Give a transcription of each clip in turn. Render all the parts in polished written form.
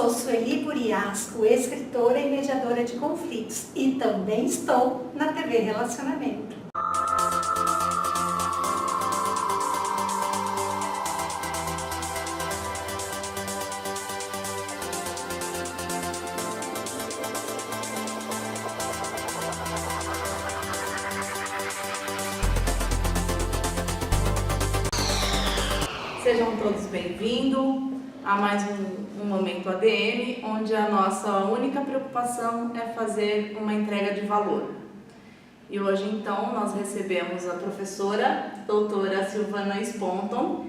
Sou Sueli Buriasco, escritora e mediadora de conflitos, e também estou na TV Relacionamento. Sejam todos bem-vindos a mais um Momento ADM, onde a nossa única preocupação é fazer uma entrega de valor. E hoje, então, nós recebemos a professora doutora Silvana Sponton,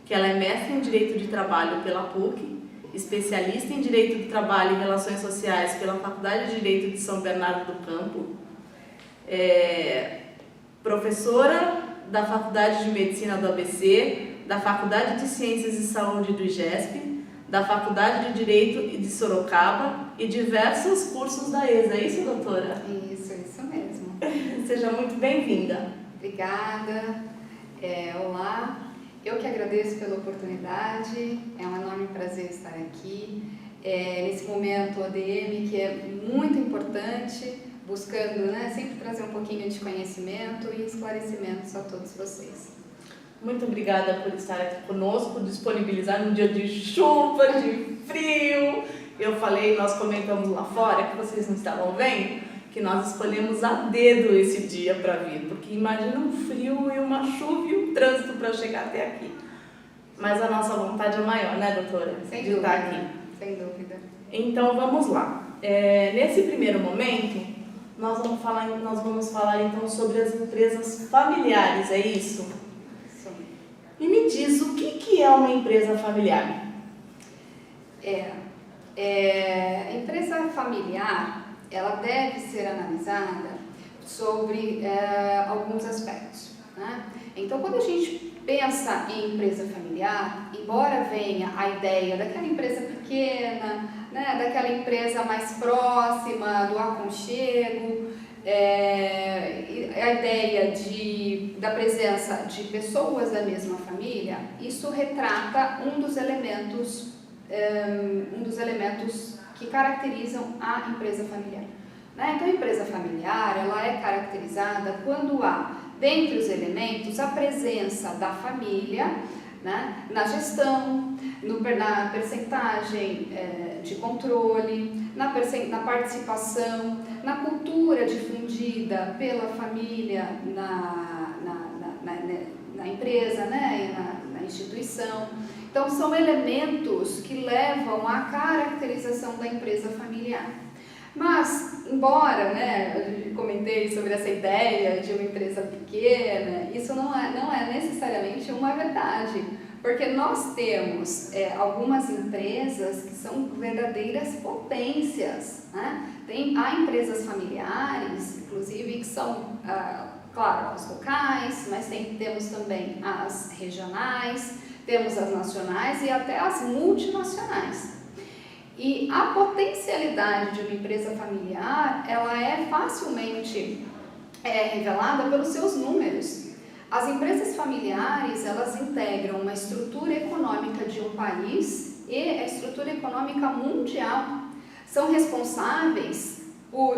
que ela é mestre em Direito de Trabalho pela PUC, especialista em Direito do Trabalho e Relações Sociais pela Faculdade de Direito de São Bernardo do Campo, professora da Faculdade de Medicina do ABC, da Faculdade de Ciências e Saúde do IGESP, da Faculdade de Direito de Sorocaba e diversos cursos da ESA. É isso, doutora? Isso mesmo. Seja muito bem-vinda. Obrigada. Olá, eu que agradeço pela oportunidade, é um enorme prazer estar aqui nesse momento ADM que é muito importante, buscando sempre trazer um pouquinho de conhecimento e esclarecimentos a todos vocês. Muito obrigada por estar aqui conosco, disponibilizar num dia de chuva, de frio. Nós comentamos lá fora, que vocês não estavam vendo, que nós escolhemos a dedo esse dia para vir, porque imagina um frio e uma chuva e um trânsito para chegar até aqui. Mas a nossa vontade é maior, né, doutora? Sem de dúvida, estar aqui. Sem dúvida. Então vamos lá. Nesse primeiro momento, nós vamos falar então sobre as empresas familiares, é isso? E me diz, o que é uma empresa familiar? Empresa familiar, ela deve ser analisada sobre alguns aspectos, né? Então, quando a gente pensa em empresa familiar, embora venha a ideia daquela empresa pequena, né, daquela empresa mais próxima, do aconchego, a ideia da presença de pessoas da mesma família, isso retrata um dos elementos que caracterizam a empresa familiar. Né? Então, a empresa familiar, ela é caracterizada quando há, dentre os elementos, a presença da família, né, na gestão, na percentagem de controle, na participação, na cultura difundida pela família na empresa, né, na instituição. Então, são elementos que levam à caracterização da empresa familiar. Mas, embora, eu comentei sobre essa ideia de uma empresa pequena, isso não é necessariamente uma verdade, porque nós temos algumas empresas que são verdadeiras potências, né? Há empresas familiares, inclusive, que são, claro, as locais, mas temos também as regionais, temos as nacionais e até as multinacionais. E a potencialidade de uma empresa familiar, ela é facilmente revelada pelos seus números. As empresas familiares, elas integram uma estrutura econômica de um país e a estrutura econômica mundial. São responsáveis por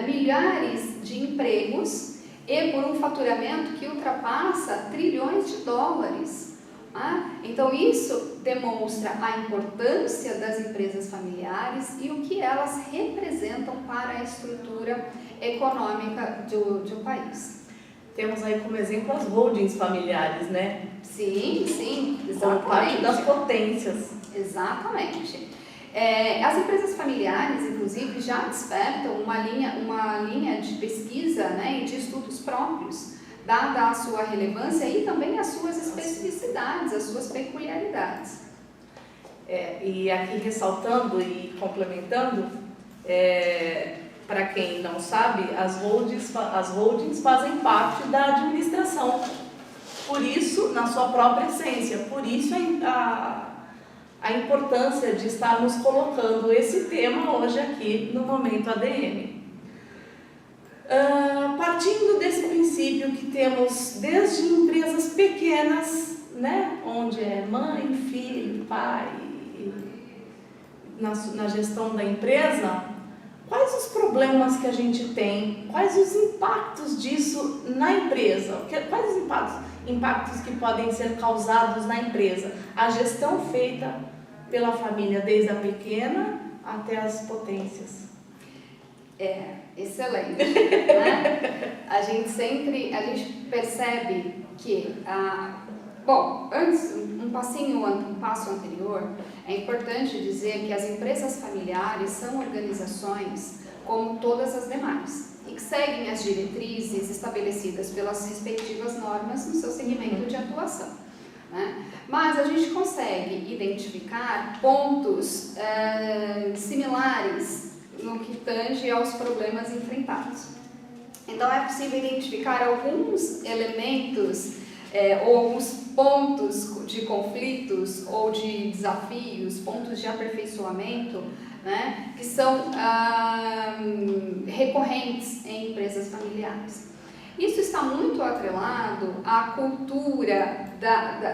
milhares de empregos e por um faturamento que ultrapassa trilhões de dólares. Então, isso demonstra a importância das empresas familiares e o que elas representam para a estrutura econômica de um país. Temos aí como exemplo as holdings familiares, né? Sim, exatamente. São parte das potências. Exatamente. As empresas familiares, inclusive, já despertam uma linha de pesquisa, e de estudos próprios, dada a sua relevância e também as suas especificidades, as suas peculiaridades. E aqui ressaltando e complementando, para quem não sabe, as holdings fazem parte da administração, por isso, na sua própria essência, por isso a importância de estarmos colocando esse tema hoje aqui no Momento ADM. Partindo desse princípio que temos desde empresas pequenas, onde é mãe, filho, pai, na gestão da empresa, quais os problemas que a gente tem, quais os impactos disso na empresa, quais os impactos que podem ser causados na empresa, a gestão feita pela família desde a pequena até as potências. Excelente, né? A gente percebe que, antes, um passo anterior, é importante dizer que as empresas familiares são organizações como todas as demais e que seguem as diretrizes estabelecidas pelas respectivas normas no seu segmento de atuação, né? Mas a gente consegue identificar pontos similares no que tange aos problemas enfrentados. Então é possível identificar alguns elementos ou alguns pontos de conflitos ou de desafios, pontos de aperfeiçoamento, né, que são recorrentes em empresas familiares. Isso está muito atrelado à cultura,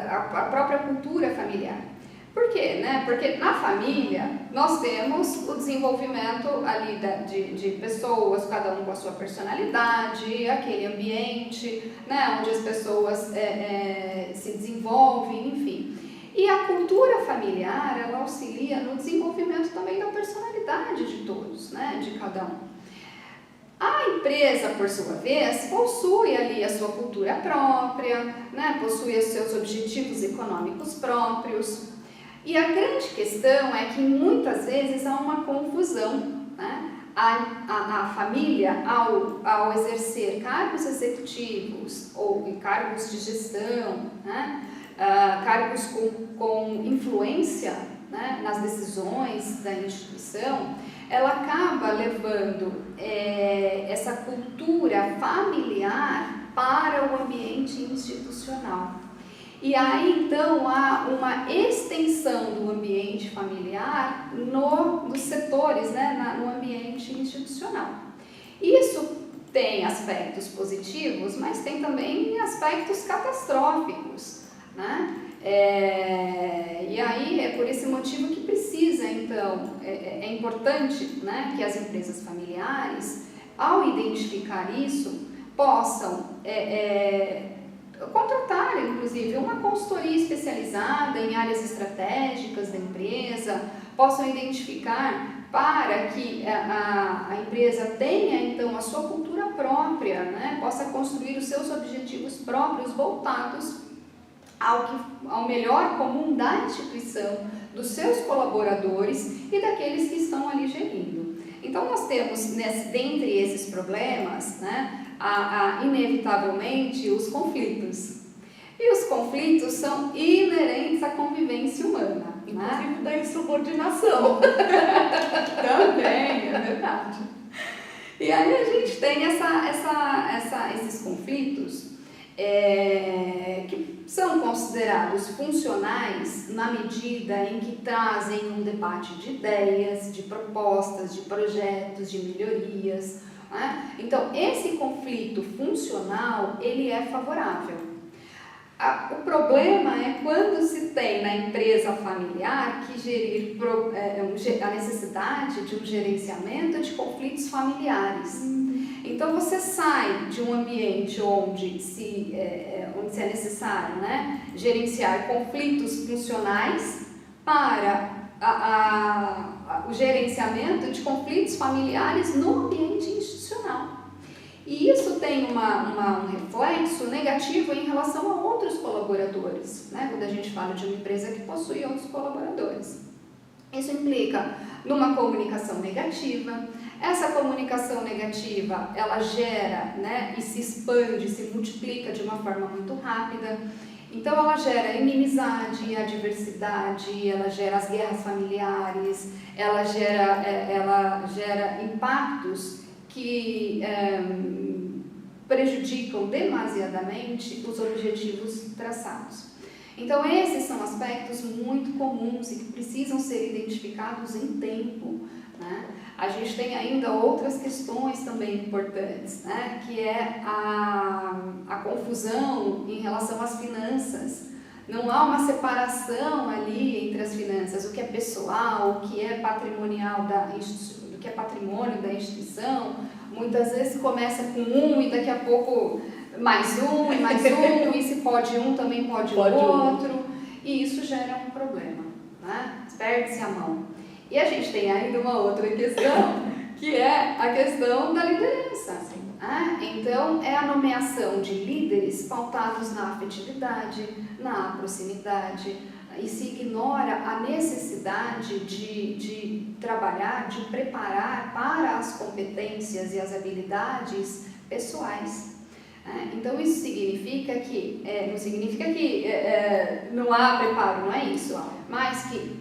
à própria cultura familiar. Por quê? Né? Porque na família nós temos o desenvolvimento ali de pessoas, cada um com a sua personalidade, aquele ambiente, né, onde as pessoas se desenvolvem, enfim. E a cultura familiar, ela auxilia no desenvolvimento também da personalidade de todos, né, de cada um. A empresa, por sua vez, possui ali a sua cultura própria, né, possui os seus objetivos econômicos próprios. E a grande questão é que muitas vezes há uma confusão, né? A família, ao exercer cargos executivos ou cargos de gestão, né? Cargos com influência, né, nas decisões da instituição, ela acaba levando essa cultura familiar para o ambiente institucional. E aí, então, há uma extensão do ambiente familiar nos setores, né, no ambiente institucional. Isso tem aspectos positivos, mas tem também aspectos catastróficos, né? E aí, é por esse motivo que precisa, então, é importante, né, que as empresas familiares, ao identificar isso, possam contratar, inclusive, uma consultoria especializada em áreas estratégicas da empresa, possam identificar para que a empresa tenha, então, a sua cultura própria, né? Possa construir os seus objetivos próprios voltados ao melhor comum da instituição, dos seus colaboradores e daqueles que estão ali gerindo. Então, nós temos, dentre esses problemas, né, inevitavelmente os conflitos. E os conflitos são inerentes à convivência humana, inclusive, né? Da insubordinação. Também, é verdade. E aí a gente tem esses conflitos que são considerados funcionais na medida em que trazem um debate de ideias, de propostas, de projetos, de melhorias. Então, esse conflito funcional, ele é favorável. O problema é quando se tem na empresa familiar que gerir a necessidade de um gerenciamento de conflitos familiares. Então, você sai de um ambiente onde se é necessário, né, gerenciar conflitos funcionais para o gerenciamento de conflitos familiares no ambiente institucional. E isso tem um reflexo negativo em relação a outros colaboradores, né? Quando a gente fala de uma empresa que possui outros colaboradores. Isso implica numa comunicação negativa. Essa comunicação negativa, ela gera, né, e se expande, se multiplica de uma forma muito rápida. Então, ela gera inimizade, adversidade, ela gera as guerras familiares, ela gera impactos que prejudicam demasiadamente os objetivos traçados. Então, esses são aspectos muito comuns e que precisam ser identificados em tempo, né? A gente tem ainda outras questões também importantes, né? Que é a confusão em relação às finanças, Não há uma separação ali entre as finanças, o que é pessoal, o que é patrimonial do que é patrimônio da instituição. Muitas vezes começa com um e daqui a pouco mais um, e se pode um, também pode o outro, e isso gera um problema, né? Perde-se a mão. E a gente tem ainda uma outra questão, que é a questão da liderança. Então, é a nomeação de líderes pautados na afetividade, na proximidade, e se ignora a necessidade de trabalhar, de preparar para as competências e as habilidades pessoais. Então, isso significa que, não significa que não há preparo, não é isso, mas que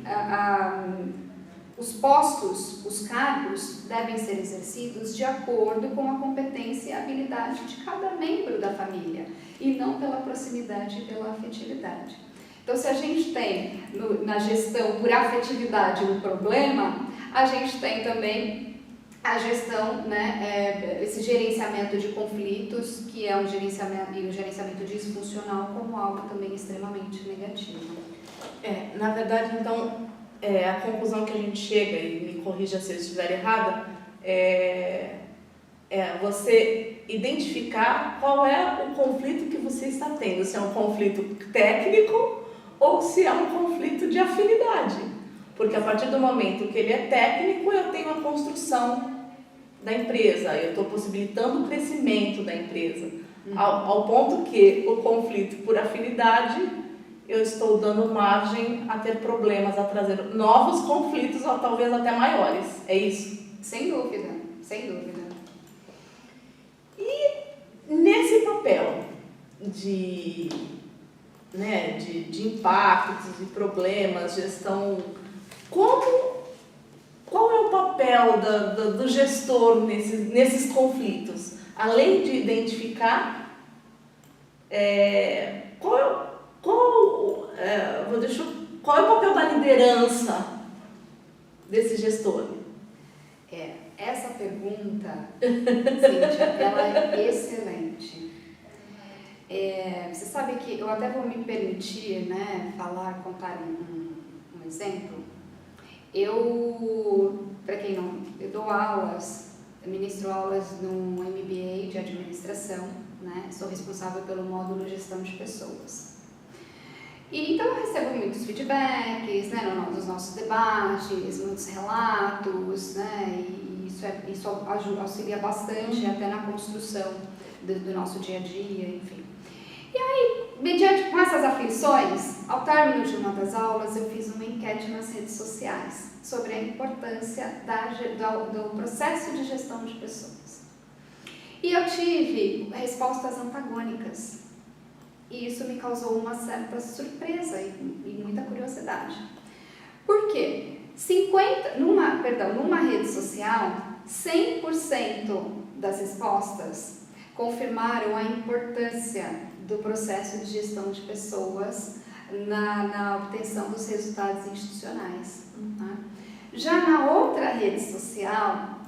os postos, os cargos devem ser exercidos de acordo com a competência e a habilidade de cada membro da família e não pela proximidade e pela afetividade. Então, se a gente tem na gestão por afetividade um problema, a gente tem também a gestão, né, esse gerenciamento de conflitos, que é um gerenciamento disfuncional, como algo também extremamente negativo. Na verdade, então, a conclusão que a gente chega, e me corrija se eu estiver errada, é você identificar qual é o conflito que você está tendo, se é um conflito técnico ou se é um conflito de afinidade. Porque a partir do momento que ele é técnico, eu tenho a construção da empresa, eu estou possibilitando o crescimento da empresa, ao ponto que o conflito por afinidade, eu estou dando margem a ter problemas, a trazer novos conflitos, ou talvez até maiores. É isso? Sem dúvida, sem dúvida. E nesse papel de impactos e problemas, gestão, qual é o papel do gestor nesses conflitos? Além de identificar, qual é o papel da liderança desse gestor? Essa pergunta, Cíntia, ela é excelente. Você sabe que eu até vou me permitir, né, contar um exemplo. Para quem não, eu dou aulas, eu ministro aulas no MBA de administração, né, sou responsável pelo módulo Gestão de Pessoas. E então eu recebo muitos feedbacks, né, nos nossos debates, muitos relatos, né, e isso auxilia bastante até na construção do nosso dia a dia, enfim. E aí, mediante com essas aflições, ao término de uma das aulas, eu fiz uma enquete nas redes sociais sobre a importância do processo de gestão de pessoas. E eu tive respostas antagônicas. E isso me causou uma certa surpresa e muita curiosidade. Por quê? Numa rede social, 100% das respostas confirmaram a importância do processo de gestão de pessoas na obtenção dos resultados institucionais. Né? Já na outra rede social,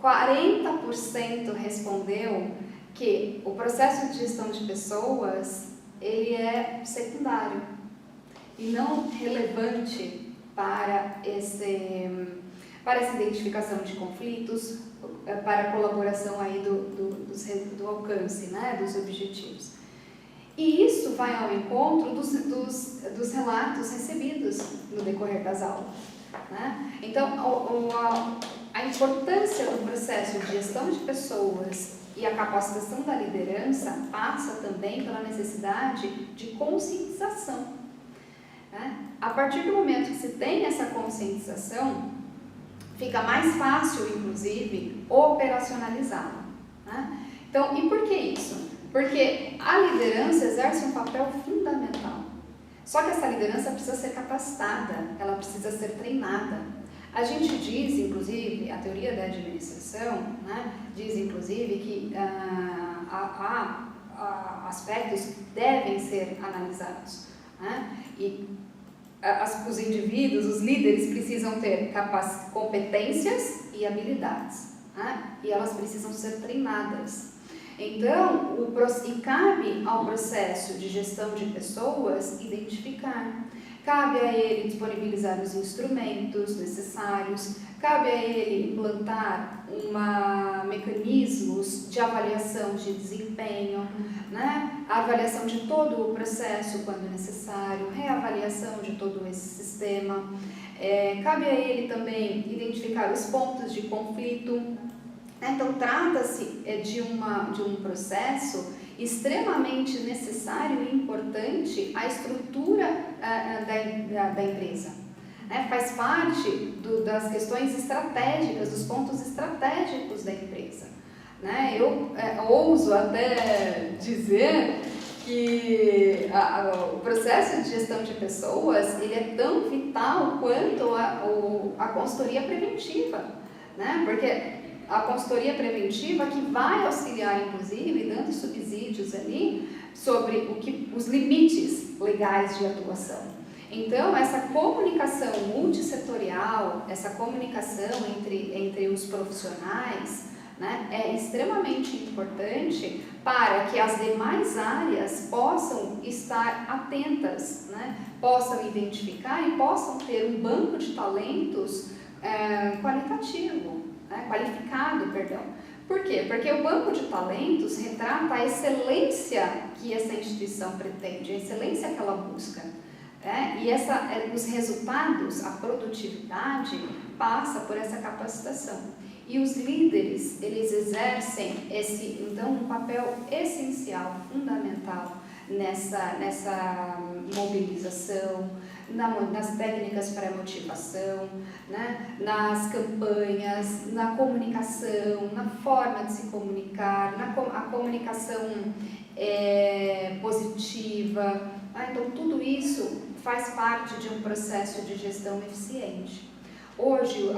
40% respondeu que o processo de gestão de pessoas ele é secundário e não relevante para essa identificação de conflitos, para a colaboração aí do alcance, né, dos objetivos. E isso vai ao encontro dos relatos recebidos no decorrer das aulas. Né? Então, a importância do processo de gestão de pessoas e a capacitação da liderança passa também pela necessidade de conscientização. Né? A partir do momento que se tem essa conscientização, fica mais fácil, inclusive, operacionalizá-la. Né? Então, e por que isso? Porque a liderança exerce um papel fundamental. Só que essa liderança precisa ser capacitada, ela precisa ser treinada. A gente diz, inclusive, a teoria da administração, né, diz, inclusive, que há aspectos que devem ser analisados. Né? E os indivíduos, os líderes, precisam ter competências e habilidades. Né? E elas precisam ser treinadas. Então, e cabe ao processo de gestão de pessoas identificar. Cabe a ele disponibilizar os instrumentos necessários, cabe a ele implantar mecanismos de avaliação de desempenho, né? A avaliação de todo o processo quando necessário, reavaliação de todo esse sistema. Cabe a ele também identificar os pontos de conflito. Então, trata-se de um processo extremamente necessário e importante à estrutura da empresa. Faz parte das questões estratégicas, dos pontos estratégicos da empresa. Eu ouso até dizer que o processo de gestão de pessoas ele é tão vital quanto a consultoria preventiva, porque a consultoria preventiva que vai auxiliar, inclusive, dando subsídios ali sobre os limites legais de atuação. Então, essa comunicação multissetorial, essa comunicação entre os profissionais, é extremamente importante para que as demais áreas possam estar atentas, possam identificar e possam ter um banco de talentos qualificado. Por quê? Porque o banco de talentos retrata a excelência que essa instituição pretende, a excelência que ela busca. E os resultados, a produtividade, passa por essa capacitação. E os líderes, eles exercem então, um papel essencial, fundamental nessa mobilização, nas técnicas para motivação, nas campanhas, na comunicação, na forma de se comunicar, a comunicação positiva. Então, tudo isso faz parte de um processo de gestão eficiente. Hoje,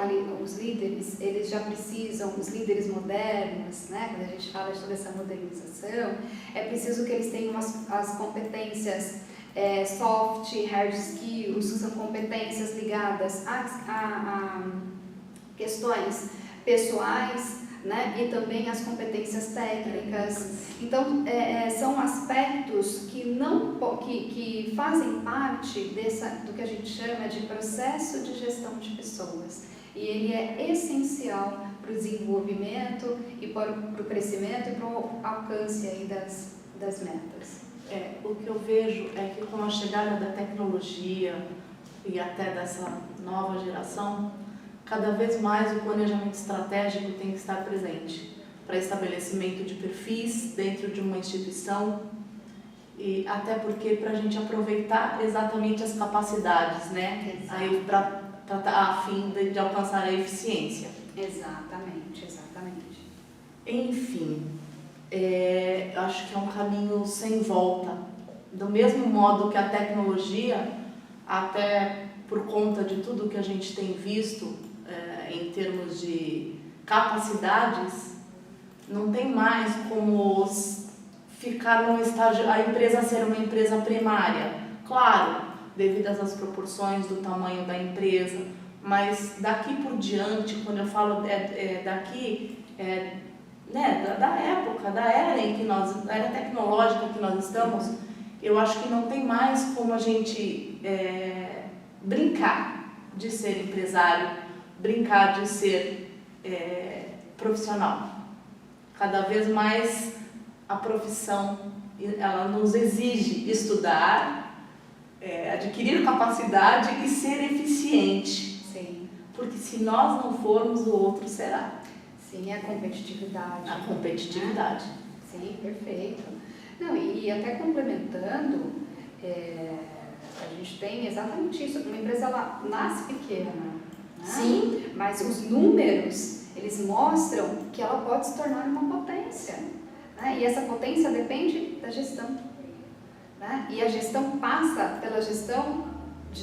os líderes, eles já precisam, os líderes modernos, quando a gente fala sobre essa modernização, é preciso que eles tenham as competências soft, hard skills, são competências ligadas a questões pessoais, e também as competências técnicas. Então, são aspectos que fazem parte do que a gente chama de processo de gestão de pessoas. E ele é essencial para o desenvolvimento e para o crescimento e para o alcance aí das metas. O que eu vejo é que com a chegada da tecnologia e até dessa nova geração, cada vez mais o planejamento estratégico tem que estar presente para estabelecimento de perfis dentro de uma instituição e até porque para a gente aproveitar exatamente as capacidades, aí a fim de alcançar a eficiência. Exatamente. Enfim, acho que é um caminho sem volta. Do mesmo modo que a tecnologia, até por conta de tudo que a gente tem visto em termos de capacidades, não tem mais como ficar num estágio, a empresa ser uma empresa primária. Claro, devido às proporções do tamanho da empresa, mas daqui por diante, quando eu falo da época, da era era tecnológica que nós estamos, eu acho que não tem mais como a gente brincar de ser empresário, brincar de ser profissional. Cada vez mais a profissão ela nos exige estudar, adquirir capacidade e ser eficiente. Sim. Porque se nós não formos, o outro será. Sim, a competitividade. A competitividade. Sim, perfeito. Não, e até complementando, a gente tem exatamente isso. Uma empresa ela nasce pequena, Sim. Mas os números, eles mostram que ela pode se tornar uma potência. E essa potência depende da gestão. E a gestão passa pela gestão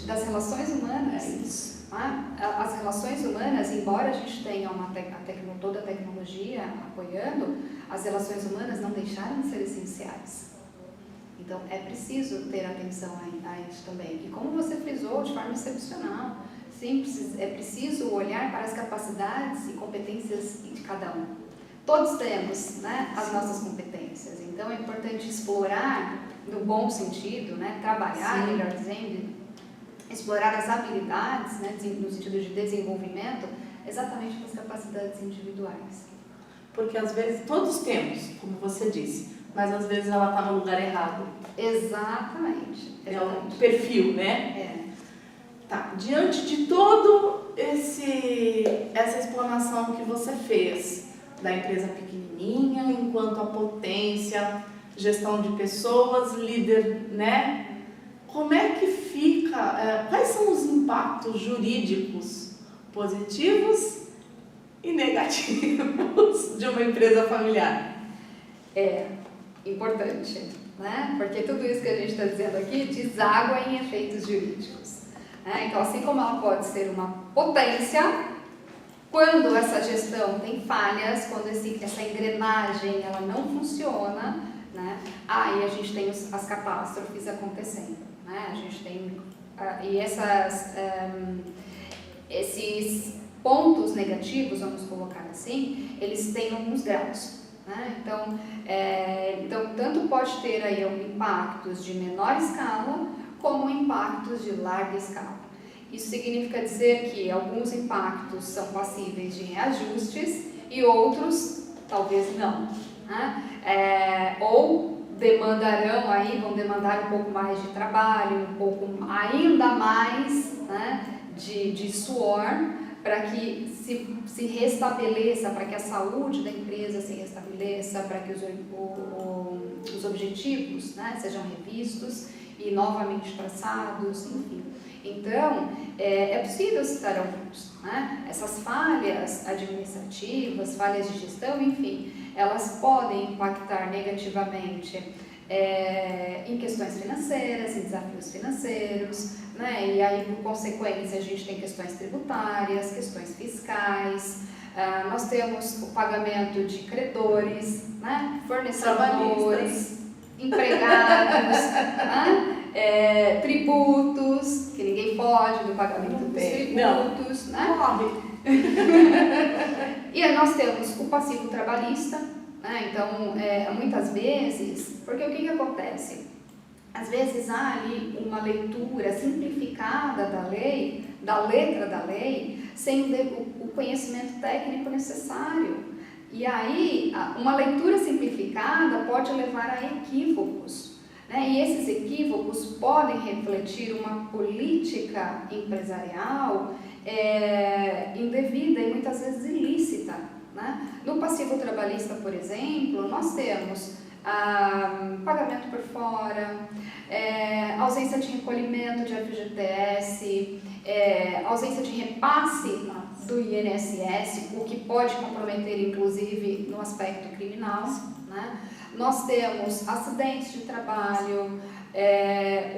das relações humanas. Isso. As relações humanas, embora a gente tenha toda a tecnologia apoiando, as relações humanas não deixaram de ser essenciais. Então, é preciso ter atenção a isso também. E como você frisou de forma excepcional, sim, é preciso olhar para as capacidades e competências de cada um. todos temos, né, as nossas competências, então é importante explorar no bom sentido, né, trabalhar, Sim. melhor dizendo, explorar as habilidades, né, no sentido de desenvolvimento, exatamente das capacidades individuais. Porque às vezes todos temos, como você disse, mas às vezes ela está no lugar errado. Exatamente. É o perfil, né? É. Tá. Diante de todo essa explanação que você fez da empresa pequenininha, enquanto a potência, gestão de pessoas, líder, né? Como é que fica? Quais são os impactos jurídicos positivos e negativos de uma empresa familiar? É importante, né? Porque tudo isso que a gente está dizendo aqui deságua em efeitos jurídicos. Né? Então, assim como ela pode ser uma potência, quando essa gestão tem falhas, quando essa engrenagem ela não funciona, né? Aí a gente tem as catástrofes acontecendo. Né? A gente tem esses pontos negativos, vamos colocar assim, eles têm alguns graus. Né? Então, tanto pode ter aí impactos de menor escala, como impactos de larga escala. Isso significa dizer que alguns impactos são passíveis de reajustes e outros talvez não. Né? Ou vão demandar um pouco mais de trabalho, um pouco ainda mais, né, de suor, para que se restabeleça, para que a saúde da empresa se restabeleça, para que os objetivos, né, sejam revistos e novamente traçados, enfim. Então, é possível citar alguns. Né? Essas falhas administrativas, falhas de gestão, enfim, elas podem impactar negativamente em questões financeiras, em desafios financeiros, né? E aí, por consequência, a gente tem questões tributárias, questões fiscais, nós temos o pagamento de credores, né? Fornecedores, empregados, né? Tributos, que ninguém foge do pagamento dos tributos, né? E aí nós temos o passivo trabalhista, né? Então, muitas vezes, porque o que acontece? Às vezes há ali uma leitura simplificada da lei, da letra da lei, sem o conhecimento técnico necessário. E aí, uma leitura simplificada pode levar a equívocos. Né? E esses equívocos podem refletir uma política empresarial indevida e muitas vezes ilícita. Né? No passivo trabalhista, por exemplo, nós temos pagamento por fora, ausência de recolhimento de FGTS, ausência de repasse do INSS, o que pode comprometer inclusive no aspecto criminal. Né? Nós temos acidentes de trabalho,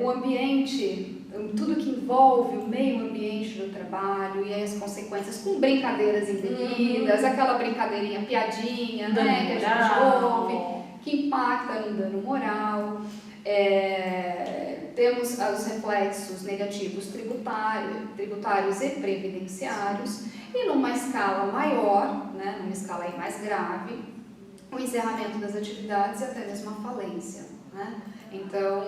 o ambiente, tudo que envolve o meio ambiente do trabalho e as consequências com brincadeiras indevidas, aquela brincadeirinha, piadinha, né, que a gente ouve, que impacta no dano moral. Temos os reflexos negativos tributários e previdenciários, e numa escala maior, né, numa escala aí mais grave, o encerramento das atividades e até mesmo a falência. Né? Então,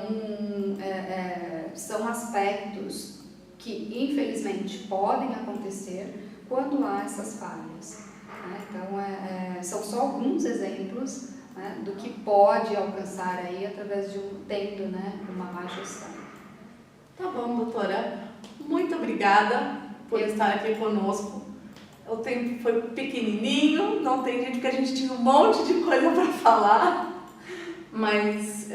são aspectos que infelizmente podem acontecer quando há essas falhas. Né? Então, são só alguns exemplos, né, do que pode alcançar aí através de tendo, né, uma má gestão. Tá bom, doutora. Muito obrigada por estar aqui conosco. O tempo foi pequenininho, não tem gente, porque a gente tinha um monte de coisa para falar, mas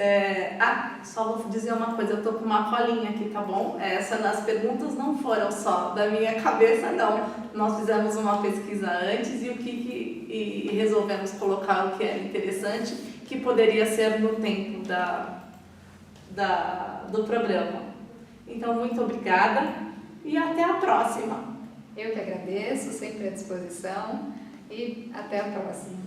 só vou dizer uma coisa, eu tô com uma colinha aqui, tá bom? As perguntas não foram só da minha cabeça, não. Nós fizemos uma pesquisa antes e resolvemos colocar o que era interessante, que poderia ser no tempo do programa. Então, muito obrigada e até a próxima. Eu que agradeço, sempre à disposição, e até a próxima.